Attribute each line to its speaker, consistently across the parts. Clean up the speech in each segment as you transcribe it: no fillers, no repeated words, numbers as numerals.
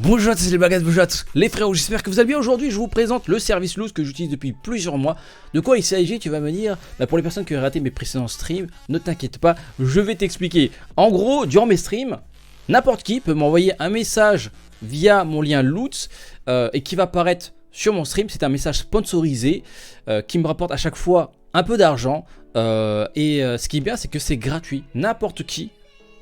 Speaker 1: Bonjour à tous les baguettes, bonjour à tous les frérots, j'espère que vous allez bien. Aujourd'hui je vous présente le service loot que j'utilise depuis plusieurs mois. De quoi il s'agit, tu vas me dire? Pour les personnes qui ont raté mes précédents streams, ne t'inquiète pas, je vais t'expliquer. En gros, durant mes streams, n'importe qui peut m'envoyer un message via mon lien loot et qui va apparaître sur mon stream. C'est un message sponsorisé qui me rapporte à chaque fois un peu d'argent ce qui est bien, c'est que c'est gratuit. N'importe qui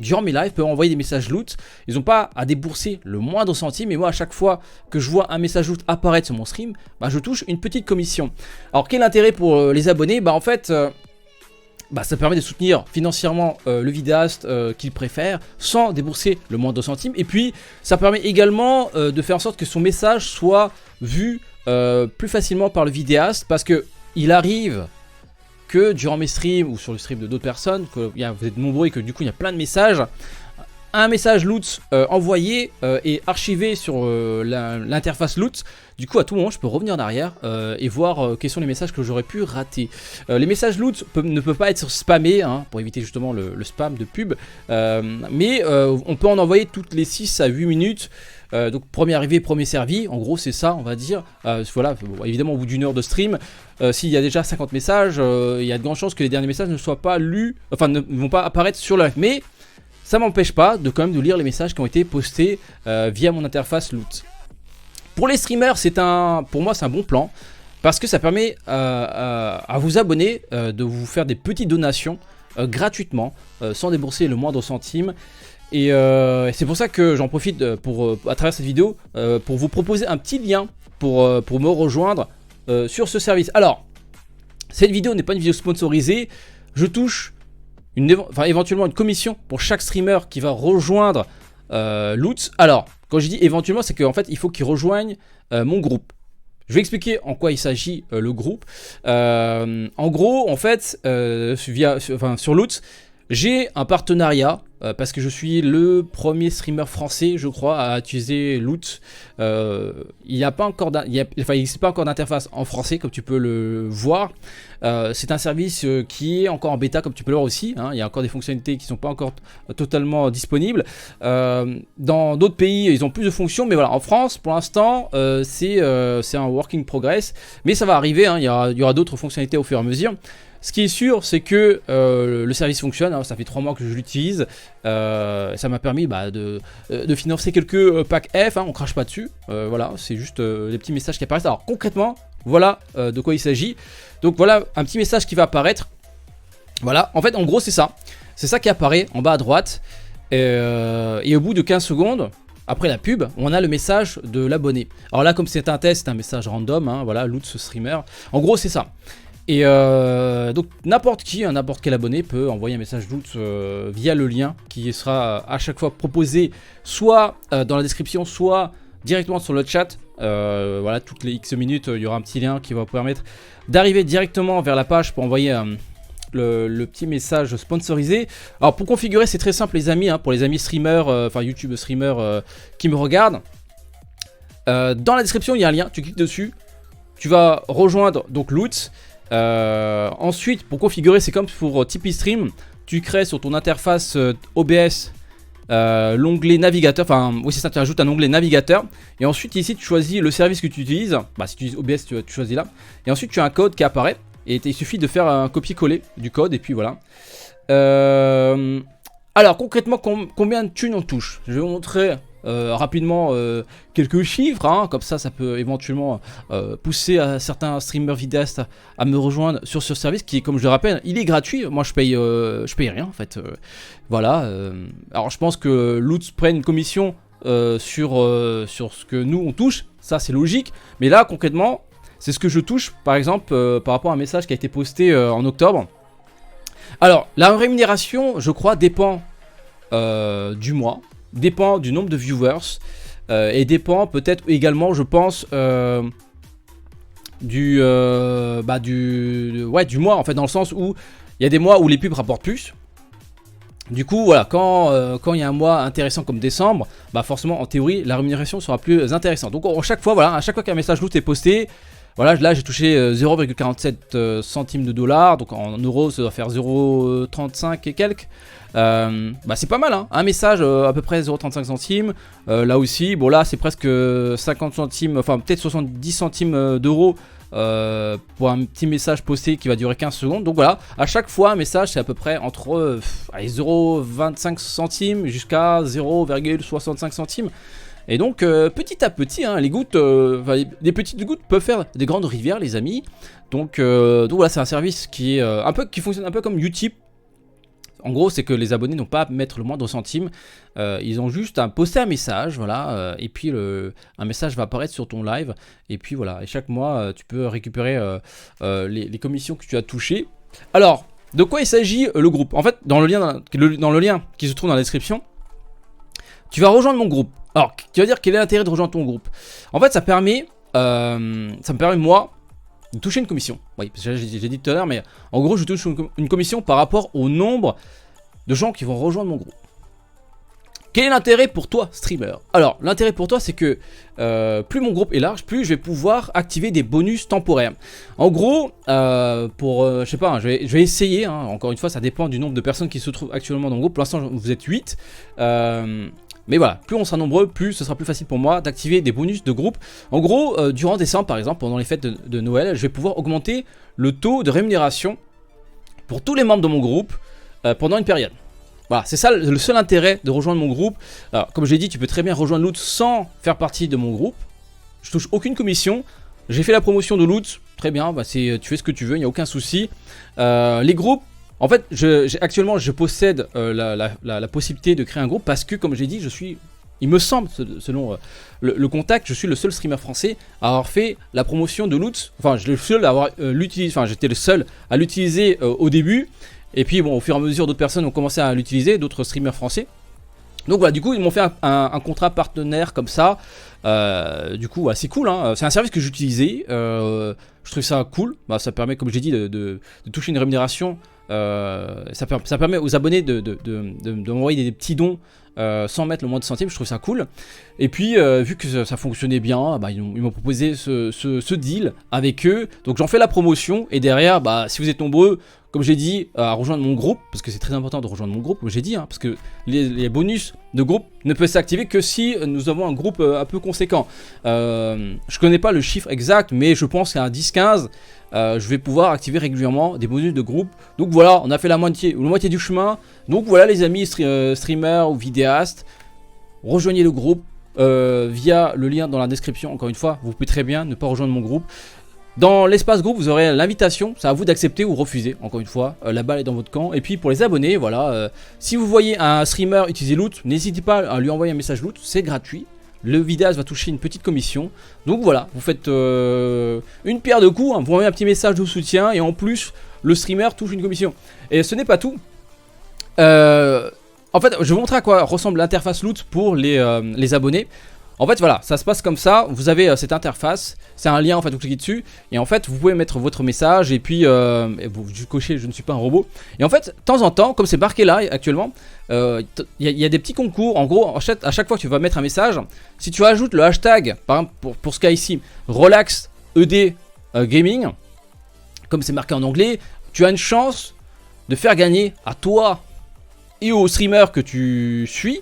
Speaker 1: durant mes lives peut envoyer des messages loot. Ils n'ont pas à débourser le moindre centime. Et moi, à chaque fois que je vois un message loot apparaître sur mon stream, je touche une petite commission. Alors quel intérêt pour les abonnés? En fait ça permet de soutenir financièrement le vidéaste qu'il préfère sans débourser le moindre centime. Et puis ça permet également de faire en sorte que son message soit vu plus facilement par le vidéaste, parce que il arrive que durant mes streams ou sur le stream de d'autres personnes, que vous êtes nombreux et que du coup il y a plein de messages, un message loot envoyé et archivé sur l'interface loot. Du coup à tout moment je peux revenir en arrière et voir quels sont les messages que j'aurais pu rater. Les messages loot ne peuvent pas être spammés pour éviter justement le spam de pub, mais on peut en envoyer toutes les 6 à 8 minutes. Donc premier arrivé, premier servi, en gros c'est ça on va dire. Voilà, évidemment au bout d'une heure de stream, s'il y a déjà 50 messages, il y a de grandes chances que les derniers messages ne soient pas lus, enfin ne vont pas apparaître sur le live. Mais ça m'empêche pas de quand même de lire les messages qui ont été postés via mon interface loot. Pour les streamers, pour moi c'est un bon plan, parce que ça permet à vos abonnés de vous faire des petites donations gratuitement, sans débourser le moindre centime. Et c'est pour ça que j'en profite à travers cette vidéo pour vous proposer un petit lien pour me rejoindre sur ce service. Alors, cette vidéo n'est pas une vidéo sponsorisée. Je touche éventuellement une commission pour chaque streamer qui va rejoindre Loot. Alors, quand je dis éventuellement, c'est qu'en fait, il faut qu'il rejoigne mon groupe. Je vais expliquer en quoi il s'agit le groupe. En gros, en fait, sur Loot, j'ai un partenariat parce que je suis le premier streamer français, je crois, à utiliser Loot. Il n'existe pas encore d'interface en français, comme tu peux le voir. C'est un service qui est encore en bêta, comme tu peux le voir aussi. Il y a encore des fonctionnalités qui ne sont pas encore totalement disponibles. Dans d'autres pays, ils ont plus de fonctions, mais voilà, en France, pour l'instant, c'est un working progress. Mais ça va arriver, il y aura d'autres fonctionnalités au fur et à mesure. Ce qui est sûr, c'est que le service fonctionne, ça fait 3 mois que je l'utilise, ça m'a permis de financer quelques packs F, on crache pas dessus, voilà, c'est juste des petits messages qui apparaissent. Alors concrètement, voilà de quoi il s'agit. Donc voilà un petit message qui va apparaître, voilà, en fait en gros c'est ça qui apparaît en bas à droite, et au bout de 15 secondes, après la pub, on a le message de l'abonné. Alors là, comme c'est un test, c'est un message random, voilà, loot ce streamer, en gros c'est ça. Et donc n'importe quel abonné peut envoyer un message loot via le lien qui sera à chaque fois proposé soit dans la description, soit directement sur le chat. Voilà, toutes les X minutes il y aura un petit lien qui va vous permettre d'arriver directement vers la page pour envoyer le petit message sponsorisé. Alors pour configurer, c'est très simple les amis, pour les amis streamers, YouTube streamers qui me regardent. Dans la description il y a un lien, tu cliques dessus, tu vas rejoindre donc Loot. Ensuite, pour configurer, c'est comme pour Tipeee Stream, tu crées sur ton interface OBS l'onglet navigateur, oui c'est ça, tu ajoutes un onglet navigateur, et ensuite ici tu choisis le service que tu utilises, si tu utilises OBS tu choisis là, et ensuite tu as un code qui apparaît, et il suffit de faire un copier-coller du code, et puis voilà. Alors concrètement, combien de thunes on touche? Je vais vous montrer rapidement quelques chiffres, comme ça peut éventuellement pousser à certains streamers vidéastes à me rejoindre sur ce service qui, comme je le rappelle, il est gratuit. Moi je paye rien en fait, voilà. Alors je pense que Loot prenne une commission sur ce que nous on touche, ça c'est logique, mais là concrètement c'est ce que je touche par exemple par rapport à un message qui a été posté en octobre. Alors la rémunération, je crois, dépend du mois, dépend du nombre de viewers et dépend peut-être également, je pense, du mois, en fait, dans le sens où il y a des mois où les pubs rapportent plus. Du coup, voilà, quand il y a un mois intéressant comme décembre, forcément, en théorie, la rémunération sera plus intéressante. Donc, à chaque fois qu'un message loot est posté, Voilà, là j'ai touché 0,47 centimes de dollars, donc en euros ça doit faire 0,35 et quelques. Bah c'est pas mal, hein. Un message à peu près 0,35 centimes. Là aussi, bon là c'est presque 50 centimes, enfin peut-être 70 centimes d'euros pour un petit message posté qui va durer 15 secondes. Donc voilà, à chaque fois un message c'est à peu près entre 0,25 centimes jusqu'à 0,65 centimes. Et donc petit à petit, hein, les gouttes, des petites gouttes peuvent faire des grandes rivières, les amis. Donc voilà, c'est un service qui est qui fonctionne un peu comme Utip. En gros, c'est que les abonnés n'ont pas à mettre le moindre centime. Ils ont juste à poster un message, voilà, et puis un message va apparaître sur ton live. Et puis voilà, et chaque mois, tu peux récupérer les commissions que tu as touchées. Alors, de quoi il s'agit le groupe? En fait, dans le lien qui se trouve dans la description, tu vas rejoindre mon groupe. Alors, tu vas dire quel est l'intérêt de rejoindre ton groupe? En fait, ça me permet moi de toucher une commission. Oui, parce que j'ai dit tout à l'heure, mais en gros, je touche une commission par rapport au nombre de gens qui vont rejoindre mon groupe. Quel est l'intérêt pour toi, streamer? Alors, l'intérêt pour toi, c'est que plus mon groupe est large, plus je vais pouvoir activer des bonus temporaires. En gros, je sais pas, hein, je vais essayer, hein, encore une fois, ça dépend du nombre de personnes qui se trouvent actuellement dans le groupe. Pour l'instant, vous êtes 8. Mais voilà, plus on sera nombreux, plus ce sera plus facile pour moi d'activer des bonus de groupe. En gros, durant décembre par exemple, pendant les fêtes de Noël, je vais pouvoir augmenter le taux de rémunération pour tous les membres de mon groupe pendant une période. Voilà, c'est ça le seul intérêt de rejoindre mon groupe. Alors, comme j'ai dit, tu peux très bien rejoindre Loot sans faire partie de mon groupe. Je touche aucune commission. J'ai fait la promotion de Loot, très bien, bah tu fais ce que tu veux, il n'y a aucun souci. Les groupes, en fait, actuellement, je possède la possibilité de créer un groupe parce que, comme j'ai dit, il me semble, selon le contact, je suis le seul streamer français à avoir fait la promotion de Loot. Enfin, j'étais le seul à l'utiliser au début. Et puis, bon, au fur et à mesure, d'autres personnes ont commencé à l'utiliser, d'autres streamers français. Donc voilà, du coup, ils m'ont fait un contrat partenaire comme ça. Du coup, c'est cool, hein. C'est un service que j'utilisais. Je trouve ça cool. Bah, ça permet, comme j'ai dit, de toucher une rémunération. Ça permet aux abonnés de m'envoyer des petits dons sans mettre le moindre centime. Je trouve ça cool. Et puis vu que ça fonctionnait bien, bah, ils m'ont proposé ce deal avec eux. Donc j'en fais la promotion. Et derrière, bah, si vous êtes nombreux, comme j'ai dit, à rejoindre mon groupe, parce que c'est très important de rejoindre mon groupe, comme j'ai dit, hein, parce que les bonus de groupe ne peuvent s'activer que si nous avons un groupe un peu conséquent. Je connais pas le chiffre exact, mais je pense qu'à 10-15, je vais pouvoir activer régulièrement des bonus de groupe. Donc voilà, on a fait la moitié du chemin. Donc voilà les amis streamers ou vidéastes, rejoignez le groupe via le lien dans la description. Encore une fois, vous pouvez très bien ne pas rejoindre mon groupe. Dans l'espace groupe, vous aurez l'invitation, c'est à vous d'accepter ou refuser, encore une fois, la balle est dans votre camp. Et puis pour les abonnés, voilà, si vous voyez un streamer utiliser Loot, n'hésitez pas à lui envoyer un message Loot, c'est gratuit. Le vidéaste va toucher une petite commission. Donc voilà, vous faites une pierre de coups, hein, vous envoyez un petit message de soutien et en plus, le streamer touche une commission. Et ce n'est pas tout. En fait, je vais vous montrer à quoi ressemble l'interface Loot pour les abonnés. En fait voilà, ça se passe comme ça, vous avez cette interface, c'est un lien en fait, vous cliquez dessus et en fait vous pouvez mettre votre message et puis vous cochez je ne suis pas un robot. Et en fait, de temps en temps, comme c'est marqué là actuellement, il y a des petits concours, en gros à chaque fois que tu vas mettre un message, si tu ajoutes le hashtag, par exemple pour ce cas ici, relax ED gaming, comme c'est marqué en anglais, tu as une chance de faire gagner à toi et aux streamers que tu suis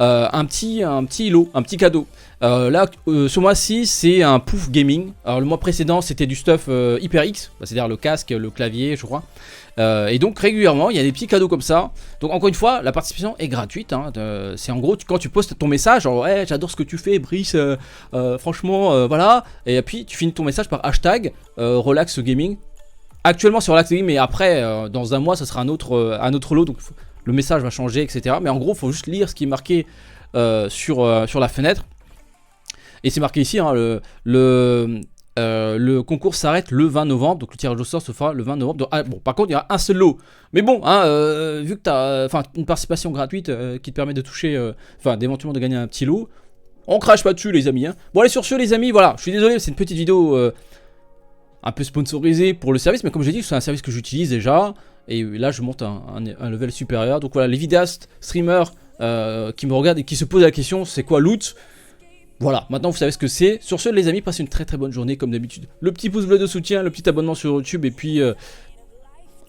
Speaker 1: un petit lot, un petit cadeau. Là, ce mois-ci, c'est un Pouf Gaming. Alors, le mois précédent, c'était du stuff HyperX, c'est-à-dire le casque, le clavier, je crois. Et donc, régulièrement, il y a des petits cadeaux comme ça. Donc, encore une fois, la participation est gratuite. Hein. C'est en gros, quand tu postes ton message, genre, ouais, j'adore ce que tu fais, Brice, franchement, voilà. Et puis, tu finis ton message par hashtag Relax Gaming. Actuellement, sur Relax Gaming, mais après, dans un mois, ça sera un autre lot. Donc, le message va changer, etc. Mais en gros, il faut juste lire ce qui est marqué sur la fenêtre. Et c'est marqué ici, hein, le concours s'arrête le 20 novembre. Donc le tirage au sort se fera le 20 novembre. Donc, bon, par contre, il y aura un seul lot. Mais bon, hein, vu que tu as une participation gratuite qui te permet de toucher, d'éventuellement de gagner un petit lot, on crache pas dessus, les amis. Hein. Bon, allez, sur ce, les amis, voilà. Je suis désolé, c'est une petite vidéo un peu sponsorisée pour le service. Mais comme j'ai dit, c'est un service que j'utilise déjà. Et là, je monte un level supérieur. Donc voilà, les vidéastes, streamers qui me regardent et qui se posent la question, c'est quoi Loot? Voilà, maintenant vous savez ce que c'est. Sur ce les amis, passez une très très bonne journée comme d'habitude. Le petit pouce bleu de soutien, le petit abonnement sur YouTube et puis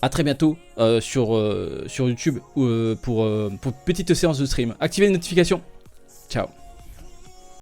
Speaker 1: à très bientôt sur YouTube pour petite séance de stream. Activez les notifications. Ciao.